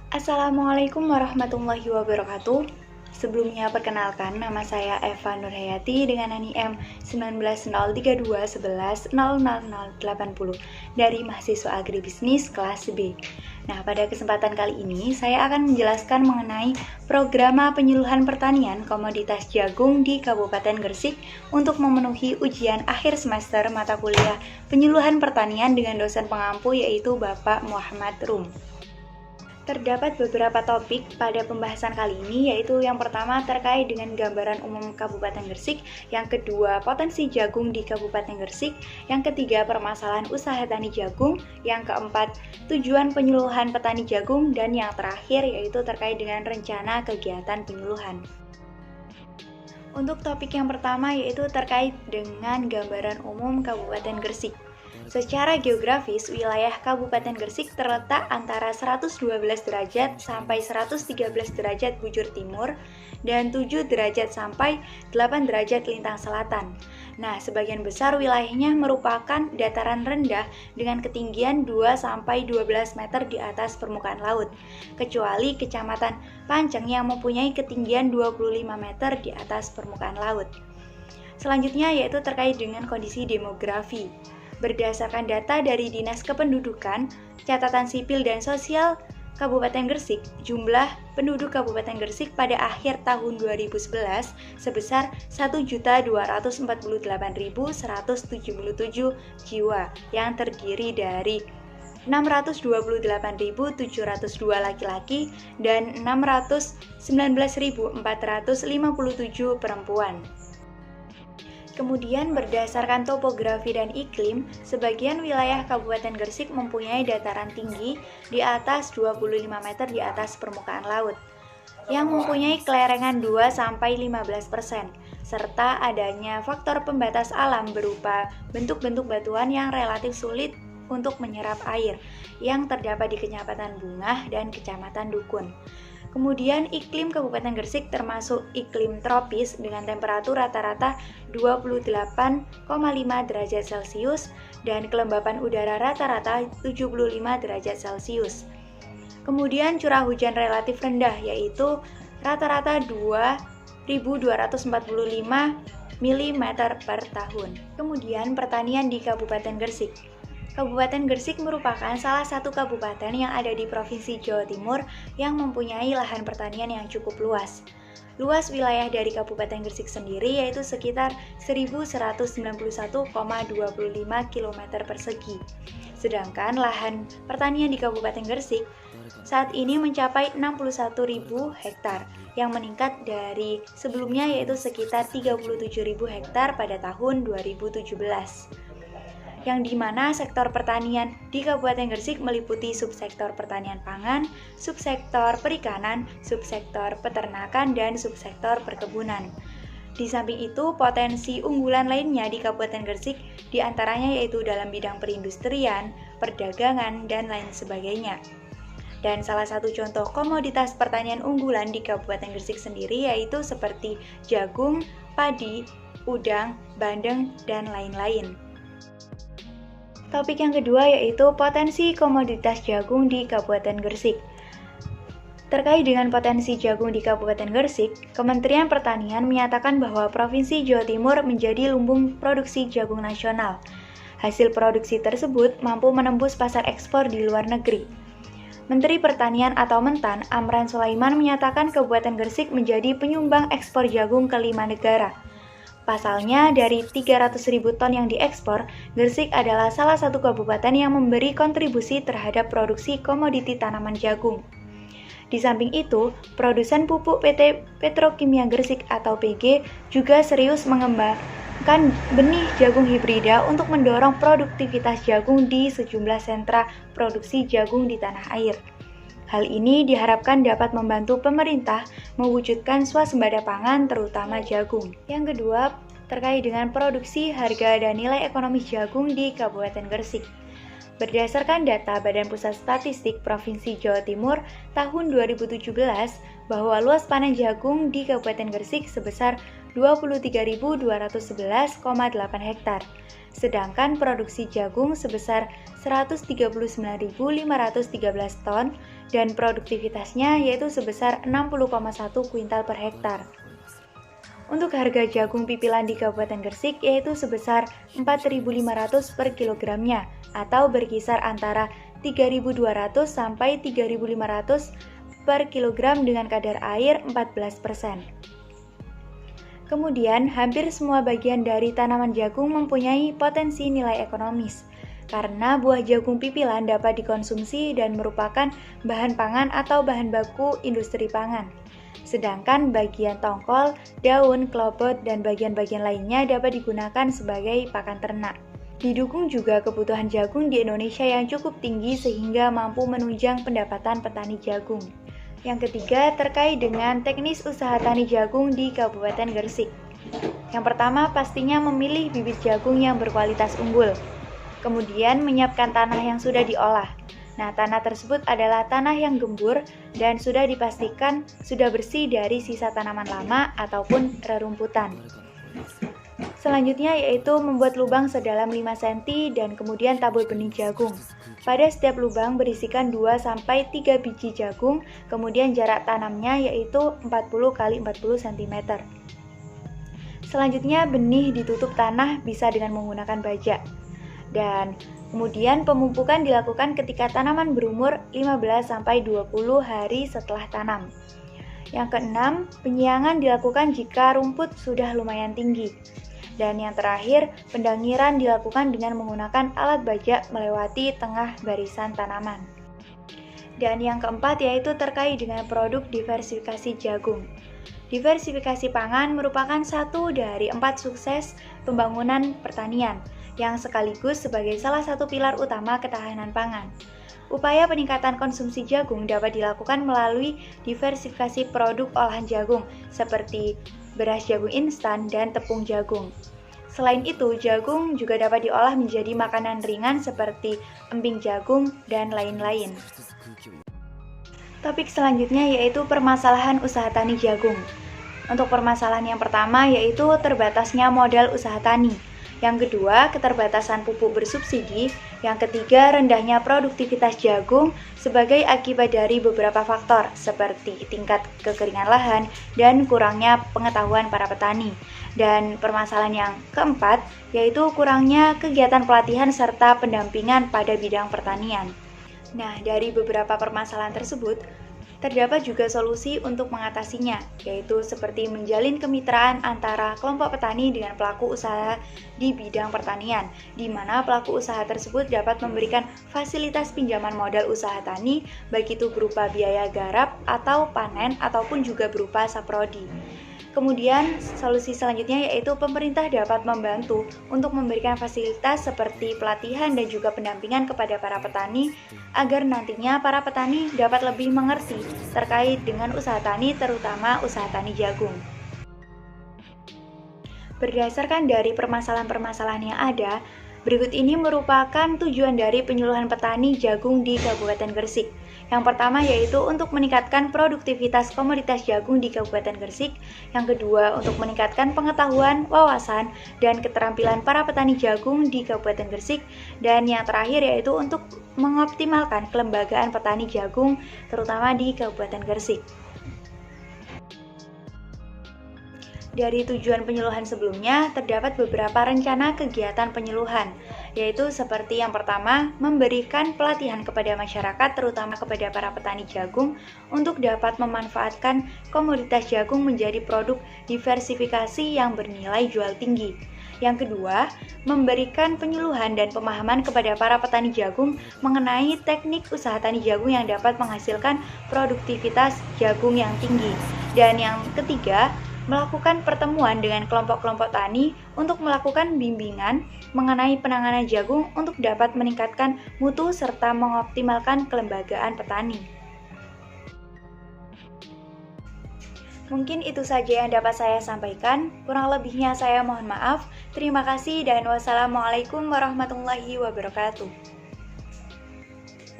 Assalamualaikum warahmatullahi wabarakatuh. Sebelumnya perkenalkan, nama saya Eva Nurhayati dengan NIM 19.032.11.00080 dari mahasiswa agribisnis kelas B. Nah, pada kesempatan kali ini saya akan menjelaskan mengenai program penyuluhan pertanian komoditas jagung di Kabupaten Gresik untuk memenuhi ujian akhir semester mata kuliah penyuluhan pertanian dengan dosen pengampu yaitu Bapak Muhammad Rum. Terdapat beberapa topik pada pembahasan kali ini, yaitu yang pertama terkait dengan gambaran umum Kabupaten Gresik, yang kedua potensi jagung di Kabupaten Gresik, yang ketiga permasalahan usaha tani jagung, yang keempat tujuan penyuluhan petani jagung, dan yang terakhir yaitu terkait dengan rencana kegiatan penyuluhan. Untuk topik yang pertama yaitu terkait dengan gambaran umum Kabupaten Gresik. Secara geografis, wilayah Kabupaten Gresik terletak antara 112 derajat sampai 113 derajat bujur timur dan 7 derajat sampai 8 derajat lintang selatan. Nah, sebagian besar wilayahnya merupakan dataran rendah dengan ketinggian 2 sampai 12 meter di atas permukaan laut, kecuali Kecamatan Panceng yang mempunyai ketinggian 25 meter di atas permukaan laut. Selanjutnya yaitu terkait dengan kondisi demografi. Berdasarkan data dari Dinas Kependudukan, Catatan Sipil dan Sosial Kabupaten Gresik, jumlah penduduk Kabupaten Gresik pada akhir tahun 2011 sebesar 1.248.177 jiwa yang terdiri dari 628.702 laki-laki dan 619.457 perempuan. Kemudian berdasarkan topografi dan iklim, sebagian wilayah Kabupaten Gresik mempunyai dataran tinggi di atas 25 meter di atas permukaan laut, yang mempunyai kelerengan 2-15%, serta adanya faktor pembatas alam berupa bentuk-bentuk batuan yang relatif sulit untuk menyerap air, yang terdapat di Kecamatan Bungah dan Kecamatan Dukun. Kemudian iklim Kabupaten Gresik termasuk iklim tropis dengan temperatur rata-rata 28,5 derajat Celcius dan kelembapan udara rata-rata 75 derajat Celcius. Kemudian curah hujan relatif rendah yaitu rata-rata 2.245 mm per tahun. Kemudian pertanian di Kabupaten Gresik. Kabupaten Gresik merupakan salah satu kabupaten yang ada di Provinsi Jawa Timur yang mempunyai lahan pertanian yang cukup luas. Luas wilayah dari Kabupaten Gresik sendiri yaitu sekitar 1.191,25 km persegi. Sedangkan lahan pertanian di Kabupaten Gresik saat ini mencapai 61.000 hektar yang meningkat dari sebelumnya yaitu sekitar 37.000 hektar pada tahun 2017. Yang dimana sektor pertanian di Kabupaten Gresik meliputi subsektor pertanian pangan, subsektor perikanan, subsektor peternakan, dan subsektor perkebunan. Di samping itu, potensi unggulan lainnya di Kabupaten Gresik diantaranya yaitu dalam bidang perindustrian, perdagangan, dan lain sebagainya. Dan salah satu contoh komoditas pertanian unggulan di Kabupaten Gresik sendiri yaitu seperti jagung, padi, udang, bandeng, dan lain-lain. Topik yang kedua yaitu potensi komoditas jagung di Kabupaten Gresik. Terkait dengan potensi jagung di Kabupaten Gresik, Kementerian Pertanian menyatakan bahwa Provinsi Jawa Timur menjadi lumbung produksi jagung nasional. Hasil produksi tersebut mampu menembus pasar ekspor di luar negeri. Menteri Pertanian atau Mentan, Amran Sulaiman menyatakan Kabupaten Gresik menjadi penyumbang ekspor jagung ke 5 negara. Pasalnya, dari 300.000 ton yang diekspor, Gresik adalah salah satu kabupaten yang memberi kontribusi terhadap produksi komoditi tanaman jagung. Di samping itu, produsen pupuk PT Petrokimia Gresik atau PG juga serius mengembangkan benih jagung hibrida untuk mendorong produktivitas jagung di sejumlah sentra produksi jagung di tanah air. Hal ini diharapkan dapat membantu pemerintah mewujudkan swasembada pangan terutama jagung. Yang kedua, terkait dengan produksi, harga, dan nilai ekonomi jagung di Kabupaten Gresik. Berdasarkan data Badan Pusat Statistik Provinsi Jawa Timur tahun 2017, bahwa luas panen jagung di Kabupaten Gresik sebesar 23.211,8 hektar, sedangkan produksi jagung sebesar 139.513 ton dan produktivitasnya yaitu sebesar 60,1 kuintal per hektar. Untuk harga jagung pipilan di Kabupaten Gresik yaitu sebesar 4.500 per kilogramnya atau berkisar antara 3.200 sampai 3.500 per kilogram dengan kadar air 14%. Kemudian, hampir semua bagian dari tanaman jagung mempunyai potensi nilai ekonomis karena buah jagung pipilan dapat dikonsumsi dan merupakan bahan pangan atau bahan baku industri pangan. Sedangkan bagian tongkol, daun, klobot, dan bagian-bagian lainnya dapat digunakan sebagai pakan ternak. Didukung juga kebutuhan jagung di Indonesia yang cukup tinggi sehingga mampu menunjang pendapatan petani jagung. Yang ketiga, terkait dengan teknis usaha tani jagung di Kabupaten Gresik. Yang pertama, pastinya memilih bibit jagung yang berkualitas unggul. Kemudian, menyiapkan tanah yang sudah diolah. Nah, tanah tersebut adalah tanah yang gembur dan sudah dipastikan sudah bersih dari sisa tanaman lama ataupun rerumputan. Selanjutnya yaitu membuat lubang sedalam 5 cm dan kemudian tabur benih jagung. Pada setiap lubang berisikan 2-3 biji jagung, kemudian jarak tanamnya yaitu 40 x 40 cm. Selanjutnya benih ditutup tanah bisa dengan menggunakan baja. Dan kemudian pemupukan dilakukan ketika tanaman berumur 15-20 hari setelah tanam. Yang keenam, penyiangan dilakukan jika rumput sudah lumayan tinggi. Dan yang terakhir, pendangiran dilakukan dengan menggunakan alat bajak melewati tengah barisan tanaman. Dan yang keempat yaitu terkait dengan produk diversifikasi jagung. Diversifikasi pangan merupakan satu dari 4 sukses pembangunan pertanian yang sekaligus sebagai salah satu pilar utama ketahanan pangan. Upaya peningkatan konsumsi jagung dapat dilakukan melalui diversifikasi produk olahan jagung seperti beras jagung instan dan tepung jagung. Selain itu, jagung juga dapat diolah menjadi makanan ringan seperti emping jagung dan lain-lain. Topik selanjutnya yaitu permasalahan usaha tani jagung. Untuk permasalahan yang pertama yaitu terbatasnya modal usaha tani. Yang kedua, keterbatasan pupuk bersubsidi. Yang ketiga, rendahnya produktivitas jagung sebagai akibat dari beberapa faktor seperti tingkat kekeringan lahan dan kurangnya pengetahuan para petani. Dan permasalahan yang keempat, yaitu kurangnya kegiatan pelatihan serta pendampingan pada bidang pertanian. Nah, dari beberapa permasalahan tersebut, terdapat juga solusi untuk mengatasinya, yaitu seperti menjalin kemitraan antara kelompok petani dengan pelaku usaha di bidang pertanian, di mana pelaku usaha tersebut dapat memberikan fasilitas pinjaman modal usaha tani, baik itu berupa biaya garap atau panen, ataupun juga berupa saprodi. Kemudian, solusi selanjutnya yaitu pemerintah dapat membantu untuk memberikan fasilitas seperti pelatihan dan juga pendampingan kepada para petani agar nantinya para petani dapat lebih mengerti terkait dengan usaha tani, terutama usaha tani jagung. Berdasarkan dari permasalahan-permasalahan yang ada, berikut ini merupakan tujuan dari penyuluhan petani jagung di Kabupaten Gresik. Yang pertama yaitu untuk meningkatkan produktivitas komoditas jagung di Kabupaten Gresik. Yang kedua, untuk meningkatkan pengetahuan, wawasan, dan keterampilan para petani jagung di Kabupaten Gresik. Dan yang terakhir yaitu untuk mengoptimalkan kelembagaan petani jagung, terutama di Kabupaten Gresik. Dari tujuan penyuluhan sebelumnya, terdapat beberapa rencana kegiatan penyuluhan, yaitu seperti yang pertama, memberikan pelatihan kepada masyarakat, terutama kepada para petani jagung, untuk dapat memanfaatkan komoditas jagung menjadi produk diversifikasi yang bernilai jual tinggi. Yang kedua, memberikan penyuluhan dan pemahaman kepada para petani jagung mengenai teknik usaha tani jagung yang dapat menghasilkan produktivitas jagung yang tinggi. Dan yang ketiga, melakukan pertemuan dengan kelompok-kelompok tani untuk melakukan bimbingan mengenai penanganan jagung untuk dapat meningkatkan mutu serta mengoptimalkan kelembagaan petani. Mungkin itu saja yang dapat saya sampaikan. Kurang lebihnya saya mohon maaf. Terima kasih dan wassalamualaikum warahmatullahi wabarakatuh.